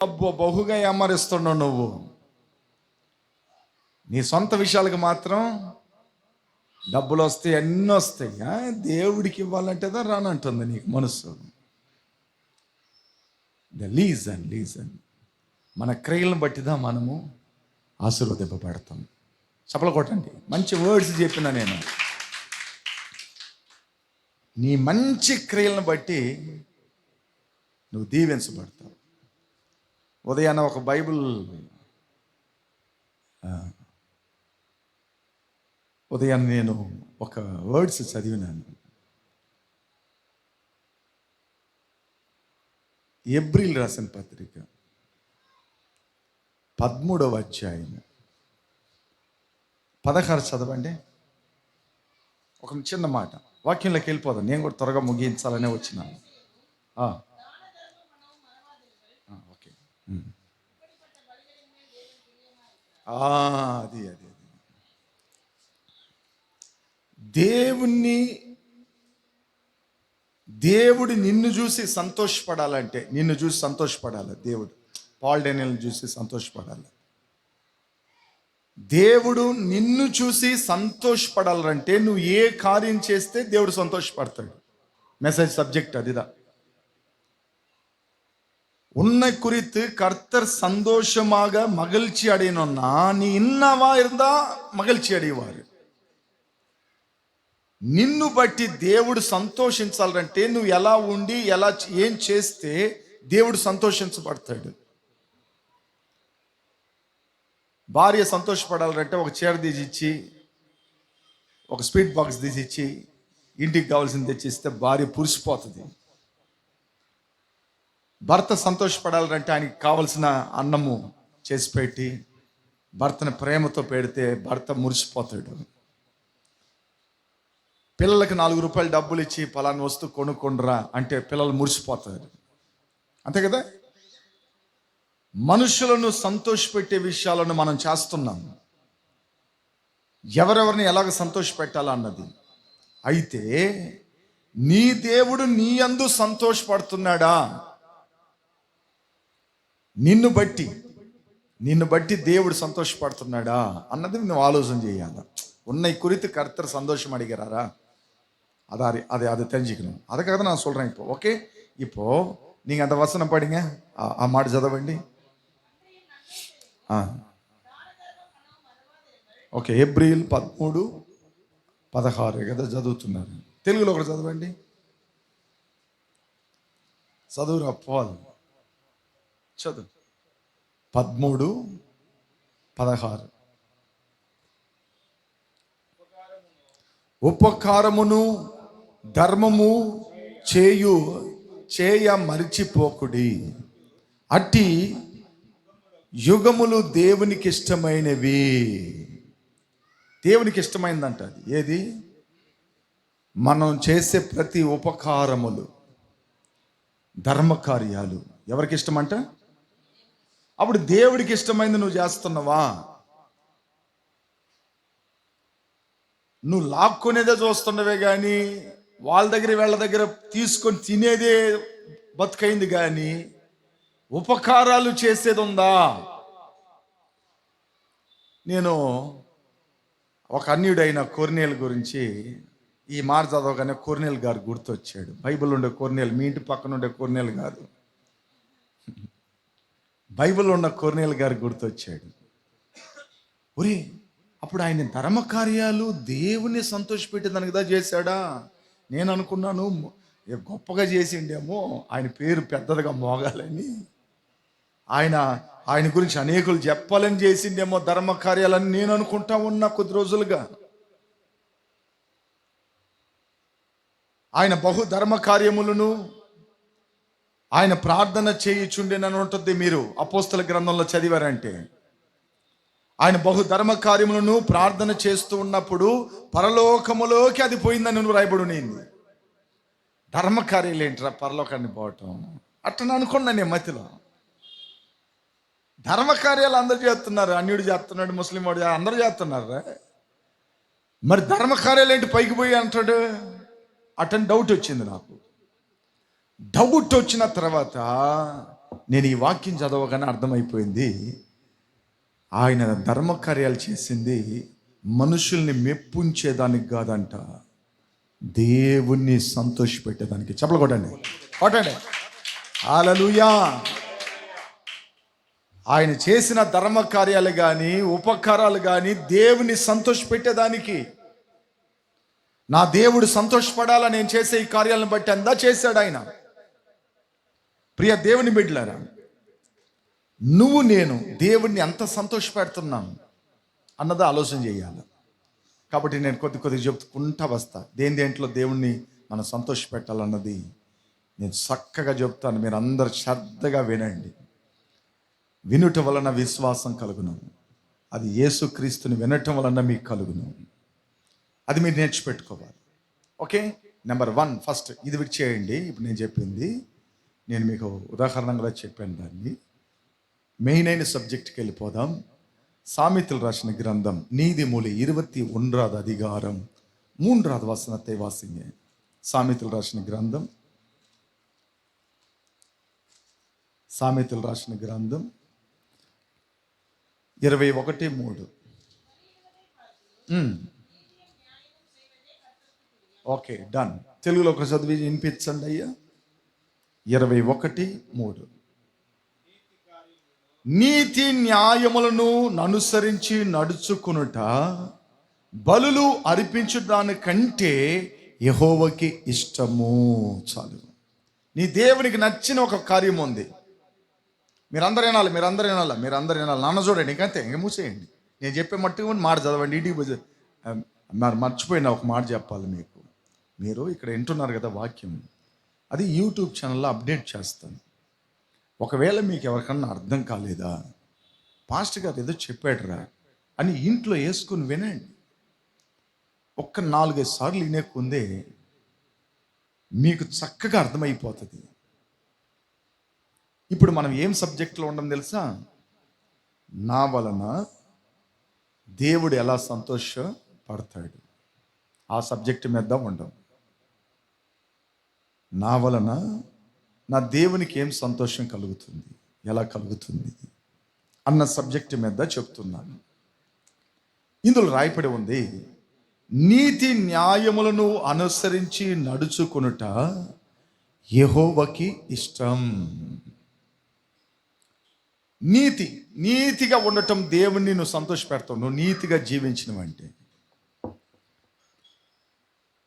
అబ్బో బహుగా ఏమరిస్తున్నావు నువ్వు. నీ సొంత విషయాలకు మాత్రం డబ్బులు వస్తాయి, అన్నీ వస్తాయి. దేవుడికి ఇవ్వాలంటేదా రానంటుంది నీకు మనసు. లీజన్ మన క్రియలను బట్టిదా మనము ఆశీర్వదింపబడతాం. చప్పలు కొట్టండి. మంచి వర్డ్స్ చెప్పిన నేను. నీ మంచి క్రియలను బట్టి నువ్వు దీవించబడతావు. ఉదయాన్న ఒక బైబిల్ ఉదయాన్ని నేను ఒక వర్డ్స్ చదివినాను. ఎబ్రిల్ రాసిన పత్రిక 13వ అధ్యాయం 16 చదవండి. ఒక చిన్న మాట వాక్యంలోకి వెళ్ళిపోదాం. నేను కూడా త్వరగా ముగించాలనే వచ్చినాను. ఓకే, అది దేవుడు నిన్ను చూసి సంతోషపడాలంటే, నిన్ను చూసి సంతోషపడాలి. దేవుడు పాల్ డేనియల్ని చూసి సంతోషపడాలి. దేవుడు నిన్ను చూసి సంతోషపడాలంటే నువ్వు ఏ కార్యం చేస్తే దేవుడు సంతోషపడతాడు. Message subject అదిదా. உன்னை குறித்து கர்த்தர் சந்தோஷமாக மகிழ்ச்சி அடையணும்னா நீ இன்னவா இருந்தா மகிழ்ச்சி அடைவாரு. నిన్ను బట్టి దేవుడు సంతోషించాలంటే నువ్వు ఎలా ఉండి ఏం చేస్తే దేవుడు సంతోషించబడతాడు. భార్య సంతోషపడాలంటే ఒక చీర తీసిచ్చి, ఒక స్వీట్ బాక్స్ తీసిచ్చి, ఇంటికి కావాల్సింది తెచ్చిస్తే భార్య పురిసిపోతుంది. భర్త సంతోషపడాలంటే ఆయనకి కావలసిన అన్నము చేసి పెట్టి భర్తను ప్రేమతో పెడితే భర్త మురిసిపోతాడు. పిల్లలకి 4 రూపాయలు డబ్బులు ఇచ్చి పలానా వస్తువు కొనుక్కొండ్రా అంటే పిల్లలు మురిసిపోతారు. అంతే కదా. మనుషులను సంతోషపెట్టే విషయాలను మనం చేస్తున్నాం, ఎవరెవరిని ఎలాగ సంతోషపెట్టాలన్నది. అయితే నీ దేవుడు నీ యందు సంతోషపడుతున్నాడా? నిన్ను బట్టి దేవుడు సంతోషపడుతున్నాడా అన్నది నువ్వు ఆలోచన చేయాలి. உன்னை குறித்து கர்த்தர் சந்தோஷம் அடைகிறாரா? அதை தெரிஞ்சுக்கணும். அதுக்காக தான் நான் சொல்றேன். ஓகே, இப்போ நீங்க அந்த வசனம் படிங்க. ఆ మాట చదవండి. ఓకే, ఏప్రిల్ 13:16 కదా చదువుతున్నారు. తెలుగులో ఒకటి చదవండి. చదువురా పాల్, చదువు. 13:16 ఉపకారమును ధర్మము చేయ మరిచిపోకుడి, అట్టి యుగములు దేవునికి ఇష్టమైనవి. దేవునికి ఇష్టమైందంట అది. ఏది? మనం చేసే ప్రతి ఉపకారములు, ధర్మకార్యాలు ఎవరికి ఇష్టమంట? అప్పుడు దేవుడికి ఇష్టమైంది నువ్వు చేస్తున్నావా? నువ్వు లాక్కునేదే చూస్తున్నవే కానీ వాళ్ళ దగ్గర వీళ్ళ దగ్గర తీసుకొని తినేదే బతుకైంది కానీ ఉపకారాలు చేసేది ఉందా? నేను ఒక అన్యుడైన కొర్నేల్ గురించి ఈ మాట చదవగానే కొర్నేల్ గారు గుర్తొచ్చాడు. బైబిల్ ఉండే కొర్నేల్, మీ ఇంటి పక్కన ఉండే కొర్నేల్ కాదు, బైబిల్ ఉన్న కొర్నేల్ గారు గుర్తొచ్చాడు. ఒరే, అప్పుడు ఆయన ధర్మకార్యాలు దేవుని సంతోషపెట్టేదానికి కదా చేశాడా? నేను అనుకున్నాను గొప్పగా చేసిండేమో, ఆయన పేరు పెద్దదిగా మోగాలని, ఆయన గురించి అనేకులు చెప్పాలని చేసిండేమో ధర్మకార్యాలని నేను అనుకుంటా ఉన్నా కొద్ది రోజులుగా. ఆయన బహు ధర్మకార్యములను ఆయన ప్రార్థన చేయుచుండేనని ఉంటుంది. మీరు అపోస్తల గ్రంథంలో చదివారంటే ఆయన బహు ధర్మ కార్యములను ప్రార్థన చేస్తూ ఉన్నప్పుడు పరలోకములోకి అది పోయిందని నువ్వు రాయబడి ఉంది. ధర్మకార్యాలు ఏంట్రా పరలోకాన్ని పోవటం? అట్లా అనుకున్నా నేను మతిలో. ధర్మకార్యాలు అందరు చేస్తున్నారు, అన్యుడు చేస్తున్నాడు, ముస్లిం వాడు అందరూ చేస్తున్నారా? మరి ధర్మకార్యాలు ఏంటి పైకి పోయి అంటాడు? అటని డౌట్ వచ్చింది నాకు. డౌట్ వచ్చిన తర్వాత నేను ఈ వాక్యం చదవగానే అర్థమైపోయింది, ఆయన ధర్మకార్యాలు చేసింది మనుషుల్ని మెప్పుంచేదానికి కాదంట, దేవుణ్ణి సంతోషపెట్టేదానికి. చెప్పలు కొట్టండి, కొట్టండి. హల్లెలూయా. ఆయన చేసిన ధర్మకార్యాలు కానీ ఉపకారాలు కానీ దేవుని సంతోషపెట్టేదానికి. నా దేవుడు సంతోషపడాలా నేను చేసే ఈ కార్యాలను బట్టి అందా చేశాడు ఆయన. ప్రియ దేవుని బిడ్డలారా, నువ్వు నేను దేవుణ్ణి ఎంత సంతోషపెడుతున్నాను అన్నది ఆలోచన చేయాలి. కాబట్టి నేను కొద్ది చెప్పుకుంటా వస్తా, దేంట్లో దేవుణ్ణి మనం సంతోషపెట్టాలన్నది నేను చక్కగా చెప్తాను. మీరు అందరు శ్రద్ధగా వినండి. వినుట వలన విశ్వాసం కలుగును, అది యేసుక్రీస్తుని వినటం వలన మీకు కలుగును. అది మీరు నేర్చిపెట్టుకోవాలి. ఓకే, నెంబర్ 1 ఫస్ట్ ఇది విడి చేయండి. ఇప్పుడు నేను చెప్పింది నేను మీకు ఉదాహరణగా చెప్పాను. దాన్ని మెయిన్ అయిన సబ్జెక్ట్కి వెళ్ళిపోదాం. సామెతలు రాసిన గ్రంథం నీతిమూలి 21வது அதிகாரம் 3வது வசனத்தை வாசிங்க. సామెతలు రాసిన గ్రంథం 21:3. Okay, done. తెలుగులో ఒక చదివి వినిపించండి అయ్యా. 21:3. నీతి న్యాయములను అనుసరించి నడుచుకునుట బలులు అర్పించుదానికంటే యెహోవాకి ఇష్టము. చాలు. నీ దేవునికి నచ్చిన ఒక కార్యం ఉంది. మీరందరూ వినాలి. నాన్న చూడండి, ఇంకంతే, ఇంక మూసేయండి. నేను చెప్పే మట్టుకు మాట చదవండి. ఇంటికి మర్చిపోయిన ఒక మాట చెప్పాలి మీకు. మీరు ఇక్కడ వింటున్నారు కదా వాక్యం, అది యూట్యూబ్ ఛానల్లో అప్డేట్ చేస్తాను. ఒకవేళ మీకు ఎవరికన్నా అర్థం కాలేదా, పాస్టర్ గారు ఏదో చెప్పాడురా అని ఇంట్లో వేసుకుని వినండి. ఒక్క 4-5 సార్లు వినేకుందే మీకు చక్కగా అర్థమైపోతుంది. ఇప్పుడు మనం ఏం సబ్జెక్ట్లో ఉండం తెలుసా? నా వలన దేవుడు ఎలా సంతోషపడతాడు, ఆ సబ్జెక్ట్ మీద ఉండం. నా వలన నా దేవునికి ఏం సంతోషం కలుగుతుంది, ఎలా కలుగుతుంది అన్న సబ్జెక్ట్ మీద చెప్తున్నాను. ఇందులో రాయపడి ఉంది, నీతి న్యాయములను అనుసరించి నడుచుకొనుట యెహోవాకి ఇష్టం. నీతిగా ఉండటం దేవుణ్ణి నువ్వు సంతోషపెడతావు. నువ్వు నీతిగా జీవించినవంటే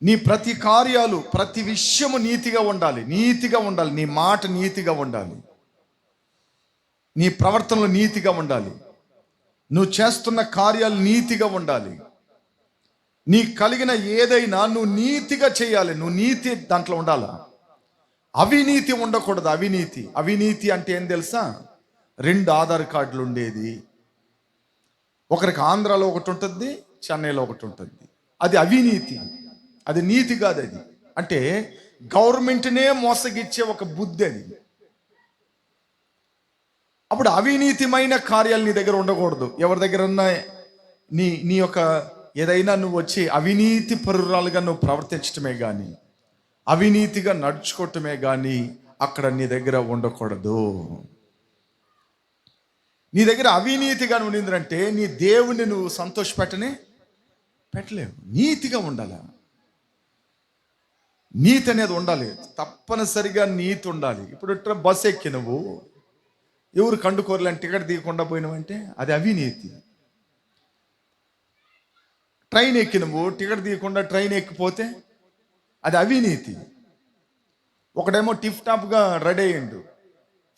నీ ప్రతి కార్యాలు, ప్రతి విషయము నీతిగా ఉండాలి. నీ మాట నీతిగా ఉండాలి, నీ ప్రవర్తనలు నీతిగా ఉండాలి, నువ్వు చేస్తున్న కార్యాలు నీతిగా ఉండాలి. నీ కలిగిన ఏదైనా నువ్వు నీతిగా చేయాలి. నువ్వు నీతి దాంట్లో ఉండాలా. అవినీతి ఉండకూడదు. అవినీతి అంటే ఏం తెలుసా? 2 ఆధార్ కార్డులు ఉండేది, ఒకరికి ఆంధ్రాలో ఒకటి ఉంటుంది, చెన్నైలో ఒకటి ఉంటుంది. అది అవినీతి, అది నీతి కాదు. అది అంటే గవర్నమెంట్నే మోసగిచ్చే ఒక బుద్ధి అది. అప్పుడు అవినీతిమైన కార్యాలు నీ దగ్గర ఉండకూడదు. ఎవరి దగ్గర ఉన్నా నీ యొక్క ఏదైనా నువ్వు వచ్చి అవినీతి పరురాలుగా నువ్వు ప్రవర్తించటమే కానీ, అవినీతిగా నడుచుకోవటమే కానీ అక్కడ నీ దగ్గర ఉండకూడదు. నీ దగ్గర అవినీతిగా ఉండిందంటే నీ దేవుణ్ణి నువ్వు పెట్టలేవు. నీతిగా ఉండాలి. నీతి అనేది ఉండాలి, తప్పనిసరిగా నీతి ఉండాలి. ఇప్పుడు బస్ ఎక్కి నువ్వు ఎవరు కండుకోరలేని టికెట్ తీయకుండా పోయినావంటే అది అవినీతి. ట్రైన్ ఎక్కి నువ్వు టికెట్ తీయకుండా ట్రైన్ ఎక్కిపోతే అది అవినీతి. ఒకడేమో టిప్ టాప్గా రెడీ అయ్యిండు,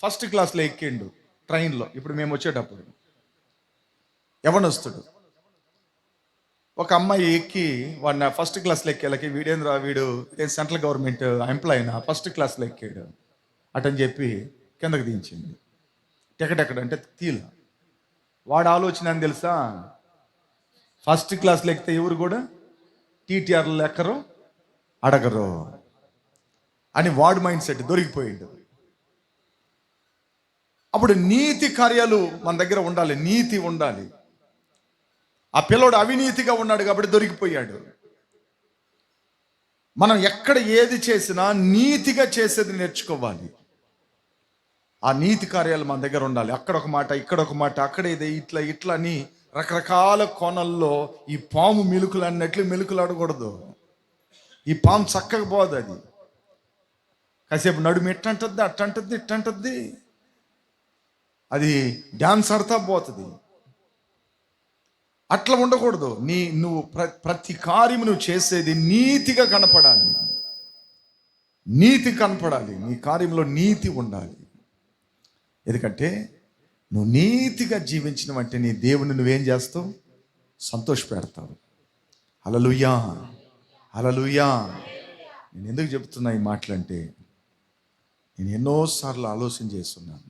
ఫస్ట్ క్లాస్లో ఎక్కిండు ట్రైన్లో. ఇప్పుడు మేము వచ్చేటప్పుడు ఎవనొస్తాడు, ఒక అమ్మాయి ఎక్కి వాడిని ఫస్ట్ క్లాస్లో ఎక్కేళ్ళకి వీడు సెంట్రల్ గవర్నమెంట్ ఎంప్లాయ్ అయినా ఫస్ట్ క్లాస్లో ఎక్కాడు అటని చెప్పి కిందకి దించింది. టికెట్ ఎక్కడంటే తీల. వాడు ఆలోచన అని తెలుసా? ఫస్ట్ క్లాస్లో ఎక్కితే ఎవరు కూడా టీటీఆర్లు ఎక్కరు, అడగరు అని వాడు మైండ్ సెట్ దొరికిపోయిండు. అప్పుడు నీతి కార్యాలు మన దగ్గర ఉండాలి, నీతి ఉండాలి. ఆ పిల్లోడు అవినీతిగా ఉన్నాడు కాబట్టి దొరికిపోయాడు. మనం ఎక్కడ ఏది చేసినా నీతిగా చేసేది నేర్చుకోవాలి. ఆ నీతి కార్యాలు మన దగ్గర ఉండాలి. అక్కడ ఒక మాట, ఇక్కడ ఒక మాట, అక్కడ ఇది, ఇట్లా ఇట్లా అని రకరకాల కోణల్లో ఈ పాము మెలుకులు అన్నట్లు మెలుకులాడకూడదు. ఈ పాము చక్కగా పోదు. అది కాసేపు నడుము ఎట్టంటద్ది, అట్టంటద్ది, ఇట్టంటద్ది, అది డాన్స్ ఆడుతా పోతుంది. అట్లా ఉండకూడదు. నువ్వు ప్రతి కార్యము నువ్వు చేసేది నీతిగా కనపడాలి. నీతి కనపడాలి. నీ కార్యంలో నీతి ఉండాలి. ఎందుకంటే నువ్వు నీతిగా జీవించినవంటే నీ దేవుని నువ్వేం చేస్తావు? సంతోష పెడతావు. హల్లెలూయా, హల్లెలూయా. నేను ఎందుకు చెప్తున్నా ఈ మాటలంటే, నేను ఎన్నోసార్లు ఆలోచన చేస్తున్నాను.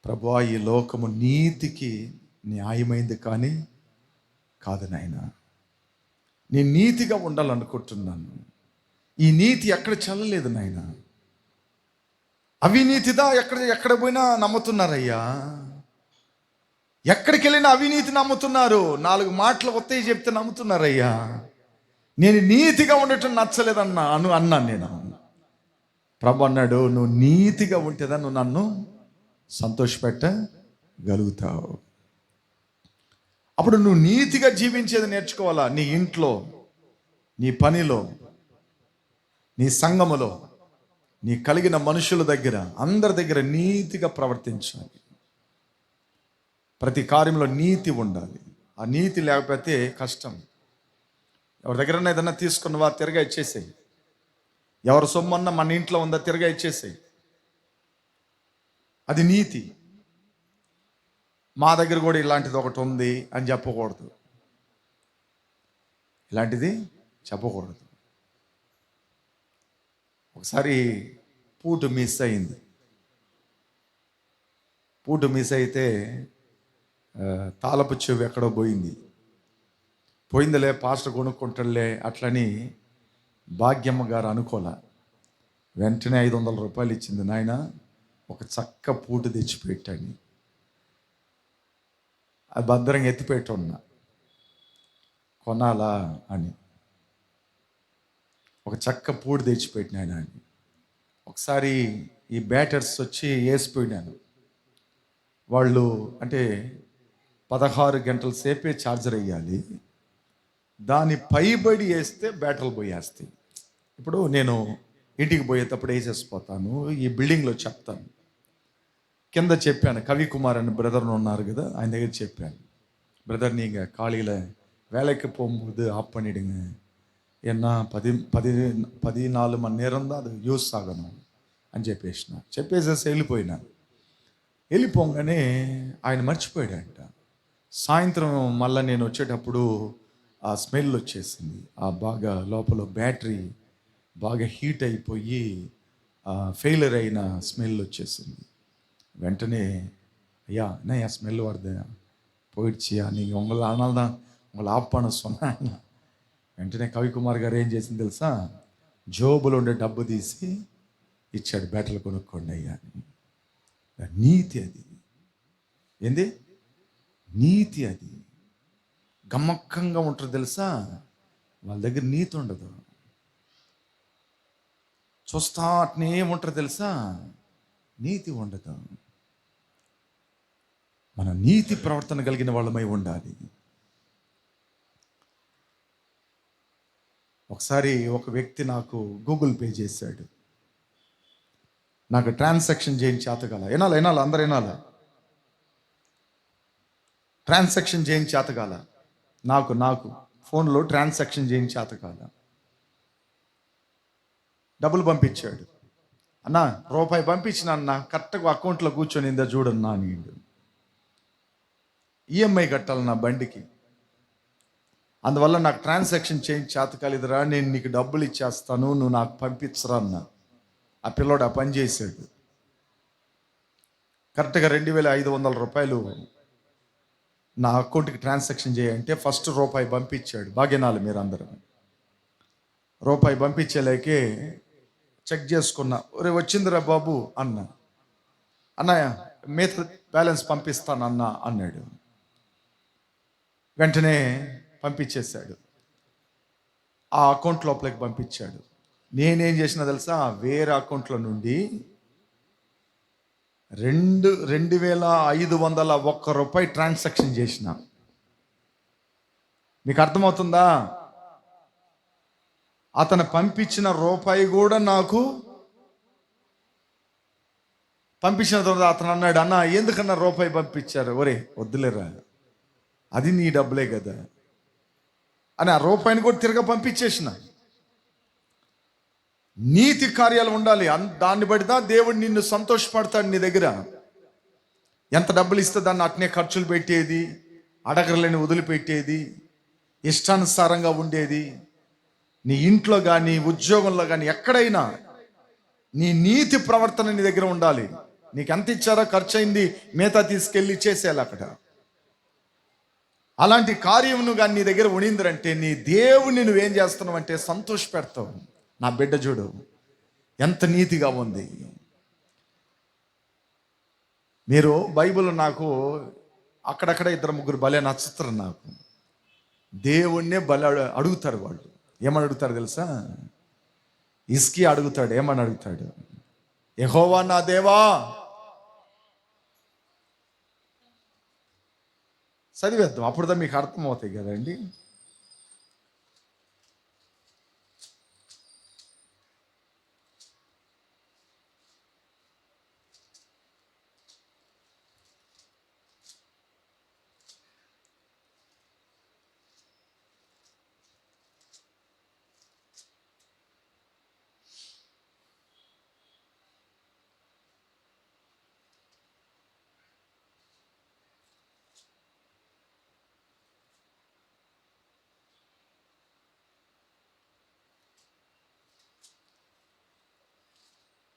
ప్రభువా, ఈ లోకము నీతికి న్యాయమైంది కానీ కాదు నాయనా. నేను నీతిగా ఉండాలనుకుంటున్నాను. ఈ నీతి ఎక్కడ చల్లలేదు నాయనా. అవినీతిదా ఎక్కడ పోయినా నమ్ముతున్నారయ్యా. ఎక్కడికి వెళ్ళినా అవినీతి నమ్ముతున్నారు. 4 మాటలు ఒత్తాయి చెప్తే నమ్ముతున్నారయ్యా. నేను నీతిగా ఉండటం అన్నాను నేను. ప్రభు అన్నాడు, నువ్వు నీతిగా ఉంటేదా నువ్వు నన్ను సంతోషపెట్టగలుగుతావు. అప్పుడు నువ్వు నీతిగా జీవించేది నేర్చుకోవాలా. నీ ఇంట్లో, నీ పనిలో, నీ సంఘములో, నీ కలిగిన మనుషుల దగ్గర, అందరి దగ్గర నీతిగా ప్రవర్తించాలి. ప్రతి కార్యంలో నీతి ఉండాలి. ఆ నీతి లేకపోతే కష్టం. ఎవరి దగ్గర ఏదన్నా తీసుకున్నవా తిరగా ఇచ్చేసేయి. ఎవరి సొమ్మన్నా మన ఇంట్లో ఉందా తిరగా ఇచ్చేసేయి. అది నీతి. మా దగ్గర కూడా ఇలాంటిది ఒకటి ఉంది అని చెప్పకూడదు. ఇలాంటిది చెప్పకూడదు. ఒకసారి పూట మిస్ అయింది. పూట మిస్ అయితే తాళపు చెవి ఎక్కడో పోయిందిలే, పాస్టర్ కొనుక్కుంటాడులే అట్లని భాగ్యమ్మ గారు అనుకోలే. వెంటనే 500 రూపాయలు ఇచ్చింది. నాయన, ఒక చక్క పూట తెచ్చిపెట్టాను. అది భద్రంగా ఎత్తిపెట్టి ఉన్నా, కొనాలా అని. ఒక చక్క పూట తెచ్చిపెట్టినాను అని. ఒకసారి ఈ బ్యాటర్స్ వచ్చి వేసిపోయినాను. వాళ్ళు అంటే 16 గంటల సేపే ఛార్జర్ వేయాలి. దాని పైబడి వేస్తే బ్యాటరీలు పోయేస్తాయి. ఇప్పుడు నేను ఇంటికి పోయేటప్పుడు వేసేసిపోతాను. ఈ బిల్డింగ్లో చెప్తాను. కింద చెప్పాను, కవికుమార్ అని బ్రదర్ను ఉన్నారు కదా, ఆయన దగ్గర చెప్పాను, బ్రదర్ நீங்க காலையில் வேலைக்கு போகும்போது ஆஃப் பண்ணிடுங்க, ஏன்னா 14 மணி நேரம் தான் அது యూస్ ఆగను అని చెప్పేసేసి వెళ్ళిపోగానే ఆయన మర్చిపోయాడంట. సాయంత్రం మళ్ళీ నేను వచ్చేటప్పుడు ఆ స్మెల్ వచ్చేసింది. ఆ బాగా లోపల బ్యాటరీ బాగా హీట్ అయిపోయి ఫెయిలర్ అయిన స్మెల్ వచ్చేసింది. వెంటనే ஐயா என்ன என் ஸ்மெல் வருது போயிடுச்சியா, நீங்கள் உங்களை அதனால தான் உங்களை ஆஃப் பண்ண சொன்னாங்க. వెంటనే కవికుమార్ గారు ఏం చేసింది తెలుసా? జోబులో ఉండే డబ్బు తీసి ఇచ్చాడు, బ్యాటరీలు కొనుక్కోండి అయ్యా అని. నీతి అది. ఏంది నీతి? అది గమ్మక్కంగా ఉంటుంది తెలుసా. వాళ్ళ దగ్గర నీతి ఉండదు. చూస్తా అట్నే ఏముంటారు తెలుసా, నీతి ఉండదు. మన నీతి ప్రవర్తన కలిగిన వాళ్ళమై ఉండాలి. ఒకసారి ఒక వ్యక్తి నాకు గూగుల్ పే చేశాడు. నాకు ట్రాన్సాక్షన్ చేయని చేతకాల. వినాలి అందరు వినాలి. ట్రాన్సాక్షన్ చేయని చేతకాల. నాకు ఫోన్లో ట్రాన్సాక్షన్ చేయని చేతకాల. డబ్బులు పంపించాడు. అన్నా రూపాయి పంపించిన అన్న కరెక్ట్గా అకౌంట్లో కూర్చొని ఇందా చూడన్నా నీడు. ఈఎంఐ కట్టాలి నా బండికి, అందువల్ల నాకు ట్రాన్సాక్షన్ చేయించి చేతకాలిదిరా, నేను నీకు డబ్బులు ఇచ్చేస్తాను, నువ్వు నాకు పంపించరా అన్న. ఆ పిల్లోడు ఆ పని చేశాడు. కరెక్ట్గా 2500 రూపాయలు నా అకౌంట్కి ట్రాన్సాక్షన్ చేయంటే ఫస్ట్ రూపాయి పంపించాడు. భాగ్యనాలు మీరు అందరూ. రూపాయి పంపించేలాకే చెక్ చేసుకున్నా. ఒరే వచ్చిందిరా బాబు అన్న. అన్నయ్య మిగతా బ్యాలెన్స్ పంపిస్తానన్నా అన్నాడు. వెంటనే పంపించేశాడు. ఆ అకౌంట్ లోపలికి పంపించాడు. నేనేం చేసిన తెలుసా, వేరే అకౌంట్లో నుండి 2,501 రూపాయి ట్రాన్సాక్షన్ చేసిన. మీకు అర్థమవుతుందా? అతను పంపించిన రూపాయి కూడా నాకు పంపించిన తర్వాత అతను అన్నాడు, అన్న ఎందుకన్నా రూపాయి పంపించారు? ఒరే వద్దులేరా, అది నీ డబ్బులే కదా అని ఆ రూపాయిని కూడా తిరగ పంపించేసిన. నీతి కార్యాలు ఉండాలి, దాన్ని బట్టి దేవుడు నిన్ను సంతోషపడతాడు. నీ దగ్గర ఎంత డబ్బులు ఇస్తే దాన్ని అట్నే ఖర్చులు పెట్టేది, అడగరలేని వదిలిపెట్టేది, ఇష్టానుసారంగా ఉండేది. నీ ఇంట్లో కానీ ఉద్యోగంలో కానీ ఎక్కడైనా నీ నీతి ప్రవర్తన నీ దగ్గర ఉండాలి. నీకు ఎంత ఇచ్చారో ఖర్చు అయింది, మిగతా తీసుకెళ్ళి ఇచ్చేసేయాలి అక్కడ. అలాంటి కార్యమును కానీ నీ దగ్గర ఉండిందంటే నీ దేవుని నువ్వేం చేస్తున్నావు అంటే సంతోష పెడతావు. నా బిడ్డ చూడు ఎంత నీతిగా ఉంది. మీరు బైబిల్ నాకు అక్కడక్కడ 2-3 భలే నచ్చుతారు. నాకు దేవుణ్ణే బలి అడుగుతారు. వాళ్ళు ఏమని అడుగుతారు తెలుసా? హిజ్కియా అడుగుతాడు. ఏమని అడుగుతాడు? యెహోవా నా దేవా. చదివేద్దాం, అప్పుడుదా మీకు అర్థమవుతాయి కదండి.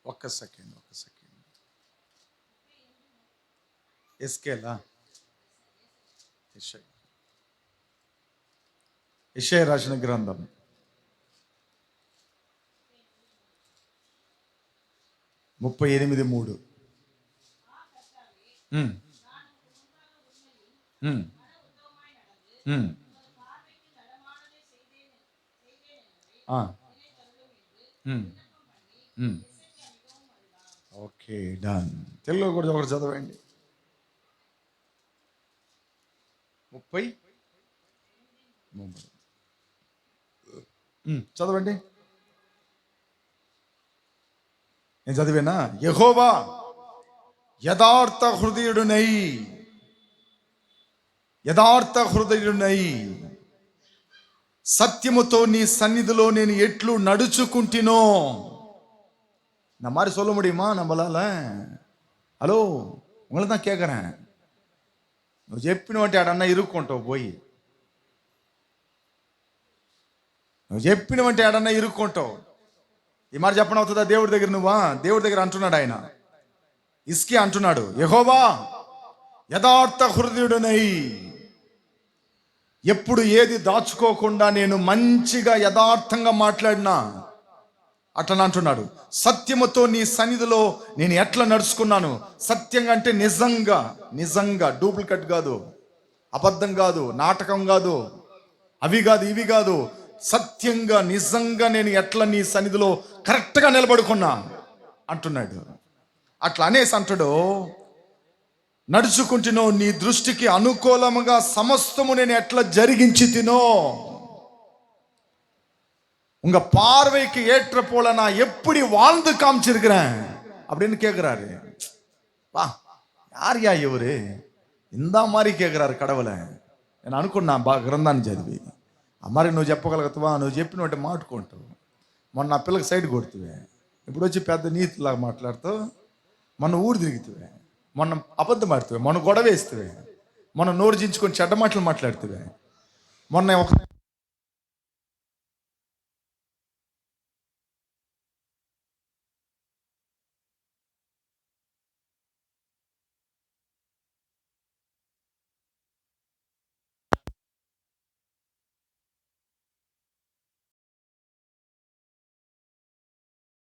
ఒక్క సెకండ్. ఎస్కేలా యెషయా రాసిన గ్రంథం 38:3. Okay, done. తెలుగులో కూడా ఒకటి చదవండి. 33 చదవండి. నేను చదివేనా? యెహోవా యథార్థ హృదయుడునై సత్యముతో నీ సన్నిధిలో నేను ఎట్లు నడుచుకుంటునో. నా மாதிரி சொல்ல முடியுமா நம்மளால? హలో, உங்களை தான் கேட்குறேன். నువ్వు చెప్పినవంటే ఆడన్నా ఇరుక్కుంటావు పోయి. ఈ మాట చెప్పడం అవుతుందా దేవుడి దగ్గర? నువ్వా దేవుడి దగ్గర అంటున్నాడు ఆయన. హిజ్కియా అంటున్నాడు, యెహోవా యథార్థ హృదయుడునై. ఎప్పుడు ఏది దాచుకోకుండా నేను మంచిగా యథార్థంగా మాట్లాడినా అట్లా అంటున్నాడు. సత్యముతో నీ సన్నిధిలో నేను ఎట్లా నడుచుకున్నాను. సత్యంగా అంటే నిజంగా డూప్లికేట్ కాదు, అబద్ధం కాదు, నాటకం కాదు, అవి కాదు, ఇవి కాదు. సత్యంగా నిజంగా నేను ఎట్లా నీ సన్నిధిలో కరెక్ట్గా నిలబడుకున్నా అంటున్నాడు. అట్లా అనేసి అంటాడు, నడుచుకుంటునో నీ దృష్టికి అనుకూలముగా సమస్తము నేను ఎట్లా జరిగించి తినో. உங்க பார்வைக்கு ஏற்ற போல நான் எப்படி வாழ்ந்து காமிச்சிருக்கிறேன் அப்படின்னு கேட்கிறாரு. வா, யார்யா இவரு ఇంత மாதிரி కేకురారు కడవలే. నేను అనుకున్నా గ్రంథాన్ని చదివి మరి నువ్వు చెప్పగలుగుతావా? నువ్వు చెప్పినట్టు మాట్లాడుకుంటావు. మొన్న నా పిల్లకి సైడ్ కొడుతువే, ఇప్పుడు వచ్చి పెద్ద నీతిలాగా మాట్లాడుతావు. మొన్న ఊరు తిరుగుతువే, మొన్న అబద్ధం ఆడుతువే, మొన్న గొడవ వేస్తువే, మొన్న నోరు చించుకొని చెడ్డ మాటలు మాట్లాడుతువే. మొన్న ఒక